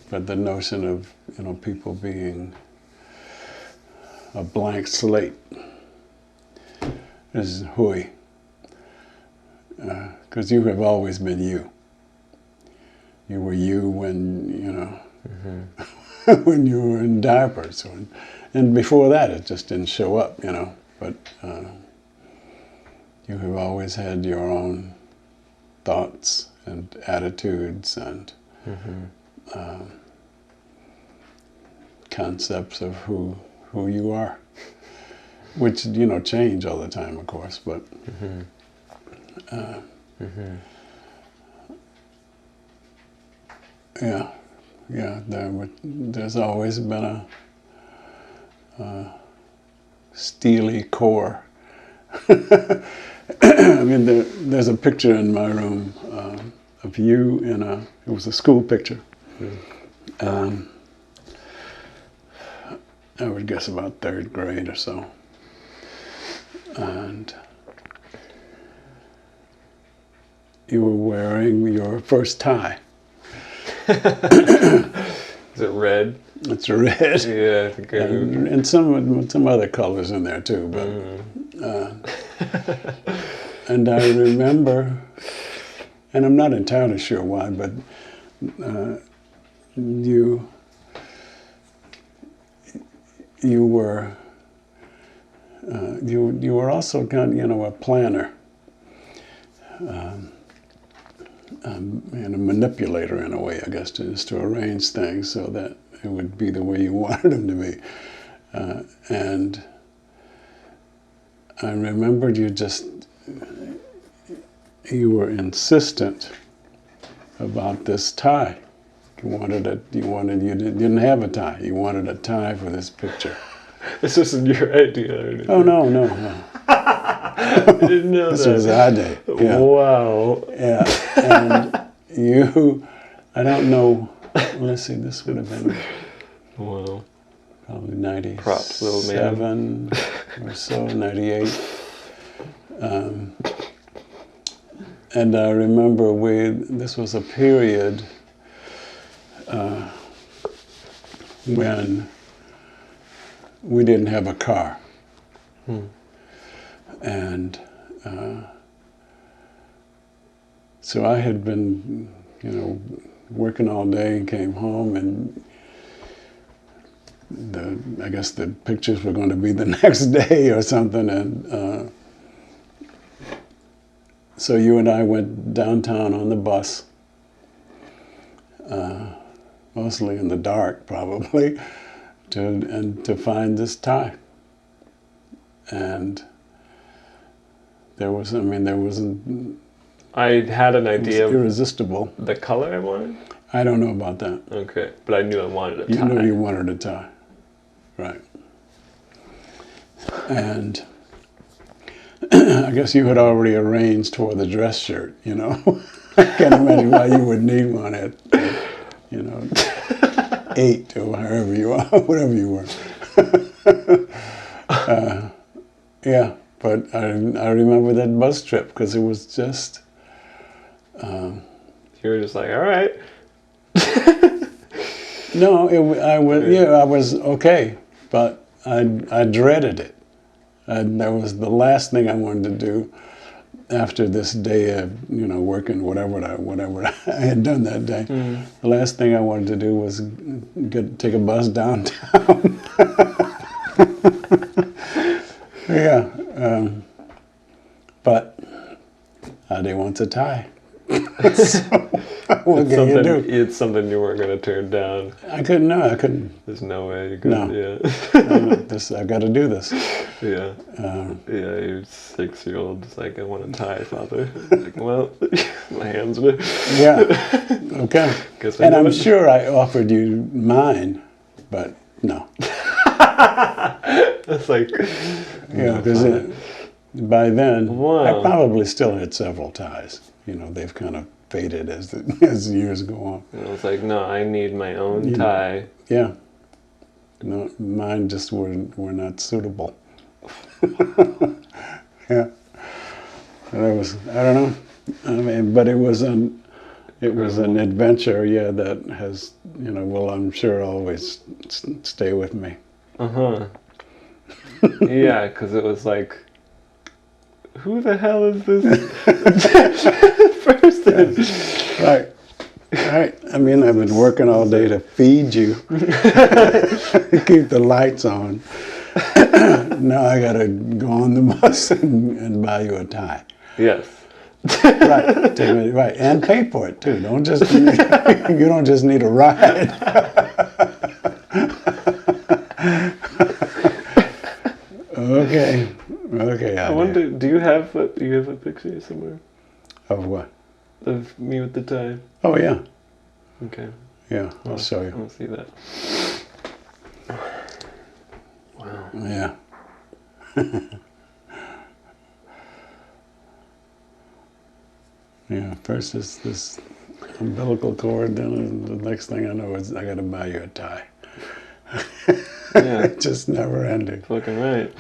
But the notion of, people being a blank slate is hooey. Because you have always been you. You were you when, when you were in diapers. And before that, it just didn't show up, But you have always had your own thoughts and attitudes and concepts of who you are, which change all the time, of course. But there's always been a steely core. I mean, there's a picture in my room of you it was a school picture. I would guess about 3rd grade or so. And you were wearing your first tie. Is it red? It's red. Yeah, I think and some other colors in there too, but and I remember, and I'm not entirely sure why, but you were also kind of a planner. And a manipulator in a way, I guess, just to arrange things so that it would be the way you wanted them to be. And I remembered you were insistent about this tie. You didn't have a tie. You wanted a tie for this picture. This wasn't your idea or anything. Oh, no. I didn't know this that. was Ade. Yeah. Wow. Yeah. And you, I don't know, let's see, this would have been probably 97 Props, little man. or so, 98. And I remember this was a period when we didn't have a car. And so I had been, working all day and came home, and I guess the pictures were going to be the next day or something. And so you and I went downtown on the bus, mostly in the dark probably, to find this tie. And there wasn't. I had an idea of irresistible. The color I wanted? I don't know about that. Okay, but I knew I wanted a tie. You knew you wanted a tie, right? And I guess you had already arranged for the dress shirt, you know. I can't imagine why you would need one at, you know, 8 or wherever you are, whatever you were. Yeah, but I remember that bus trip because it was just... you were just like, all right. No, I was okay, but I dreaded it. That was the last thing I wanted to do after this day of, you know, working whatever I had done that day. The last thing I wanted to do was take a bus downtown. Yeah, but Ade wants a tie. So, what can you do? It's something you weren't going to turn down. I couldn't. No, I couldn't. There's no way you could. No. Yeah. I got to do this. Yeah. Yeah. You're 6-year-old. It's like, I want a tie, father. Like, well, my hands are. Yeah. Okay. And I'm sure I offered you mine, but no. It's like. Yeah, because by then Wow. I probably still had several ties. You know, they've kind of faded as the years go on. And I was like, no, I need my own tie. Yeah. No, mine just were not suitable. Yeah. And it was, I don't know. I mean, but it was an adventure, yeah, that has, you know, will I'm sure always stay with me. Uh-huh. Yeah, because it was like, who the hell is this person? Right. Right. I mean, I've been working all day to feed you, keep the lights on. Now I got to go on the bus and buy you a tie. Yes. Right. Right. And pay for it too. You don't just need a ride. Okay. Okay. I wonder, do you have a picture somewhere? Of what? Of me with the tie. Oh yeah. Okay. Yeah, I'll show you. I'll see that. Wow. Yeah. Yeah. First is this umbilical cord, then the next thing I know is I got to buy you a tie. Yeah. Just never ending. Fucking right.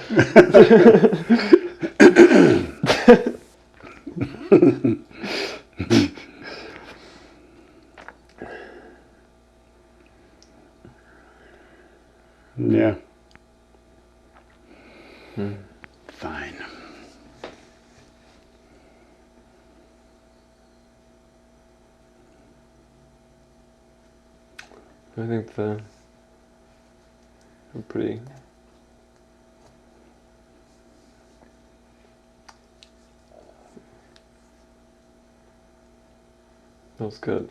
Yeah. Fine. I think I'm pretty. That was good.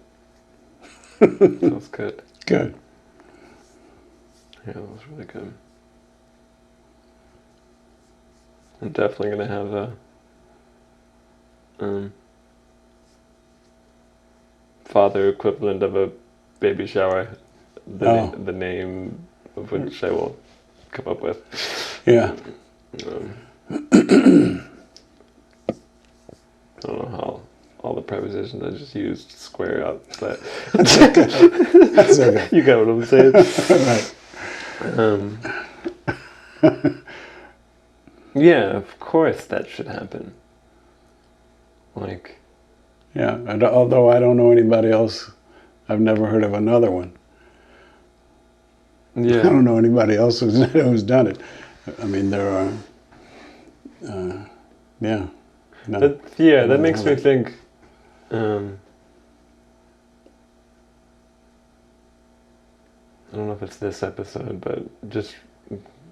That was good. Good. Yeah, that was really good. I'm definitely gonna have a father equivalent of a baby shower. The name of which I will come up with. Yeah. I don't know how all the prepositions I just used square up, but That's okay. That's okay. You got what I'm saying. Right. Yeah, of course that should happen. Like. Yeah, and although I don't know anybody else, I've never heard of another one. Yeah. I don't know anybody else who's done it. I mean, there are. Yeah. No. That makes me think. I don't know if it's this episode, but just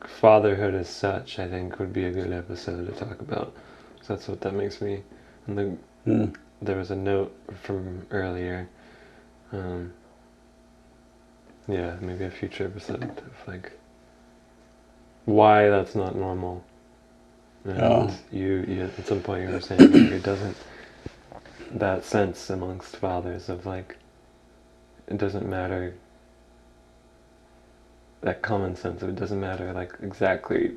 fatherhood as such, I think, would be a good episode to talk about. So that's what that makes me. And there was a note from earlier. Yeah, maybe a future episode of like why that's not normal. And you at some point you were saying like, it doesn't, that sense amongst fathers of like, it doesn't matter, that common sense of it doesn't matter like exactly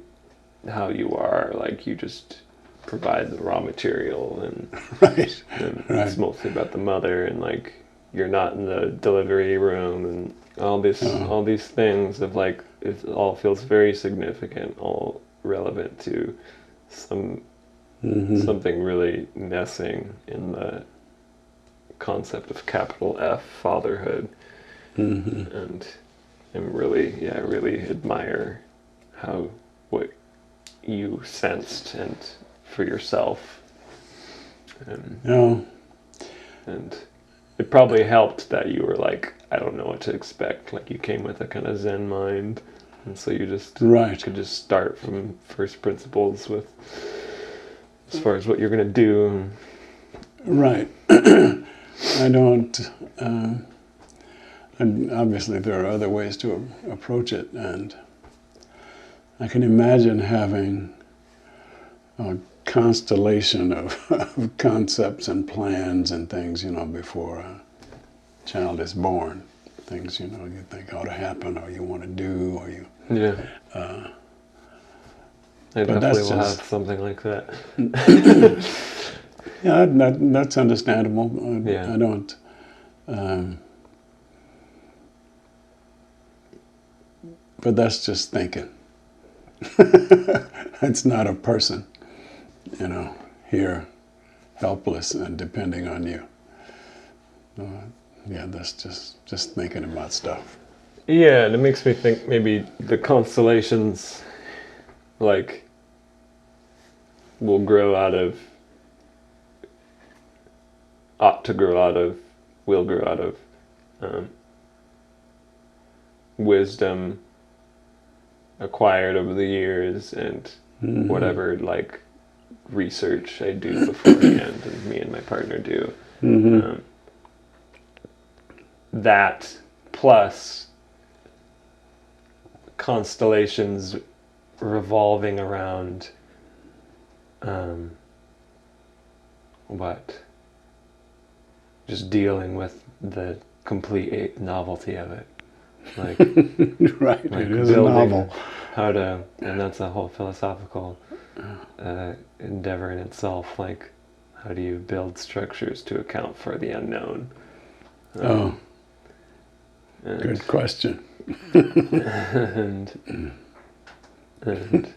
how you are. Like, you just provide the raw material, and, Right. and Right. it's mostly about the mother, and like you're not in the delivery room, and all these things of like, it all feels very significant, all relevant to something really missing in the concept of capital F fatherhood. And I really admire what you sensed and for yourself. No. And it probably helped that you were like, I don't know what to expect. Like, you came with a kind of Zen mind, and so you just could just start from first principles with as far as what you're going to do. Right. I don't. And obviously, there are other ways to approach it, and I can imagine having a constellation of concepts and plans and things, before a child is born. Things, you think ought to happen, or you want to do, or you. Yeah. I definitely will have something like that. Yeah, that's understandable. Yeah. I don't. But that's just thinking. It's not a person, here, helpless and depending on you. Yeah, that's just thinking about stuff. Yeah, and it makes me think maybe the constellations, like, will grow out of wisdom acquired over the years, and whatever like research I do beforehand, and me and my partner do. That plus constellations revolving around just dealing with the complete novelty of it. Like, right, like it is a novel. And that's a whole philosophical endeavor in itself. Like, how do you build structures to account for the unknown? Good question. and the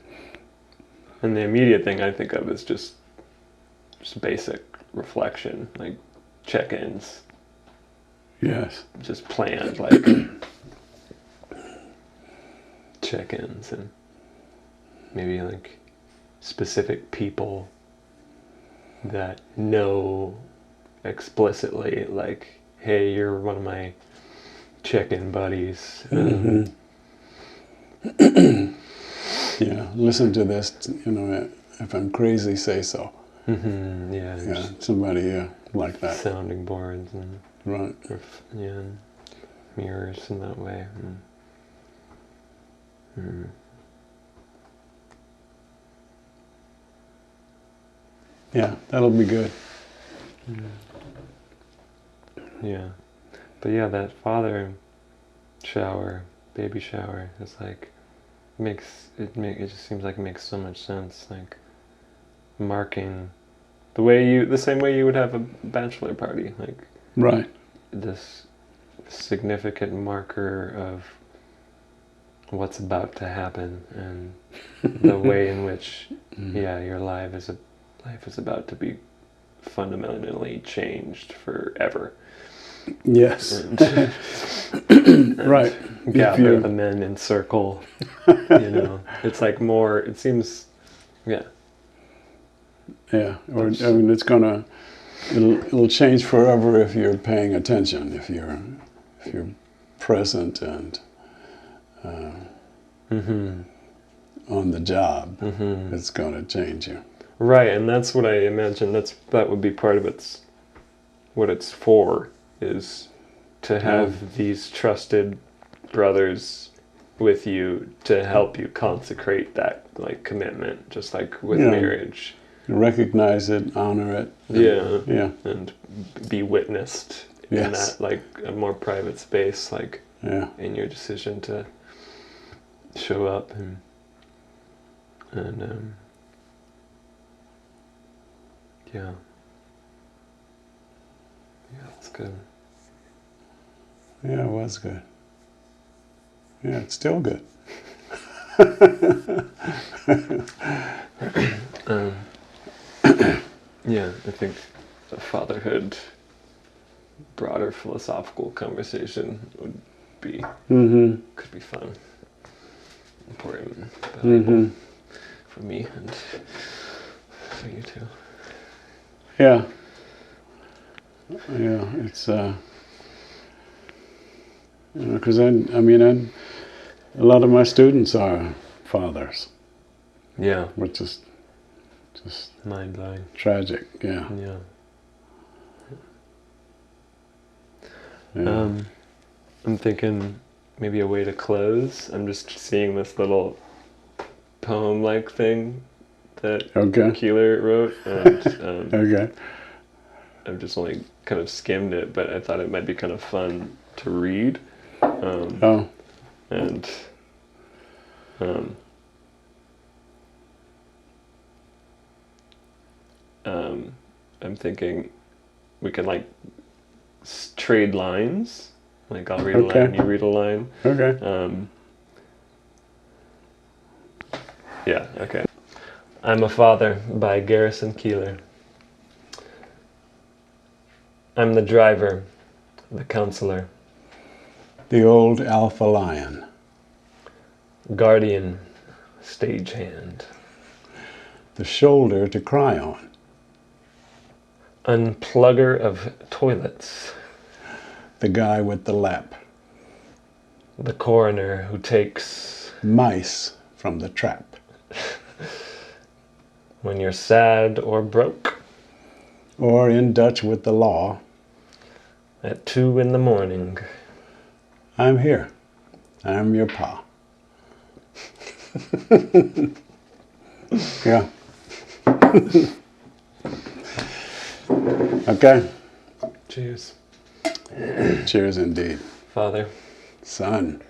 immediate thing I think of is just basic reflection, like check-ins. Yes. Just planned, like check-ins, and maybe like specific people that know explicitly, like, hey, you're one of my check-in buddies. Yeah, listen to this, if I'm crazy, say so. Yeah, somebody like that. Sounding boards and right. And mirrors in that way. Yeah, that'll be good. Yeah, but yeah, that father shower, baby shower, is like it just seems like it makes so much sense. Like, marking the same way you would have a bachelor party, like, right, this significant marker of what's about to happen, and the way in which your life is about to be fundamentally changed forever. Yes. And right. Gather the men in circle. It's like more. It seems, yeah. Yeah, or it's gonna. It'll change forever if you're paying attention. If you're present and on the job, it's gonna change you. Right, and that's what I imagine. That would be part of what it's for, is to have these trusted brothers with you to help you consecrate that, like, commitment, just like with marriage. Recognize it, honor it. And be witnessed in that, like, a more private space, like, in your decision to show up. And yeah. Yeah, it's good. Yeah, it was good. Yeah, it's still good. Yeah, I think the fatherhood, broader philosophical conversation would be could be fun, important, valuable for me and for you too. Yeah. Yeah, it's because a lot of my students are fathers. Yeah, Which is just mind blowing. Tragic. Yeah. Yeah. Yeah. I'm thinking maybe a way to close. I'm just seeing this little poem-like thing that Keeler wrote, and okay. I've just only kind of skimmed it, but I thought it might be kind of fun to read. And I'm thinking we can like trade lines. Like I'll read a line, you read a line. Okay. Yeah, okay. I'm a Father by Garrison Keeler. I'm the driver, the counselor. The old alpha lion. Guardian, stagehand. The shoulder to cry on. Unplugger of toilets. The guy with the lap. The coroner who takes mice from the trap. When you're sad or broke. Or in Dutch with the law. At 2 a.m. I'm here. I'm your pa. Yeah. Okay. Cheers. Cheers indeed. Father. Son.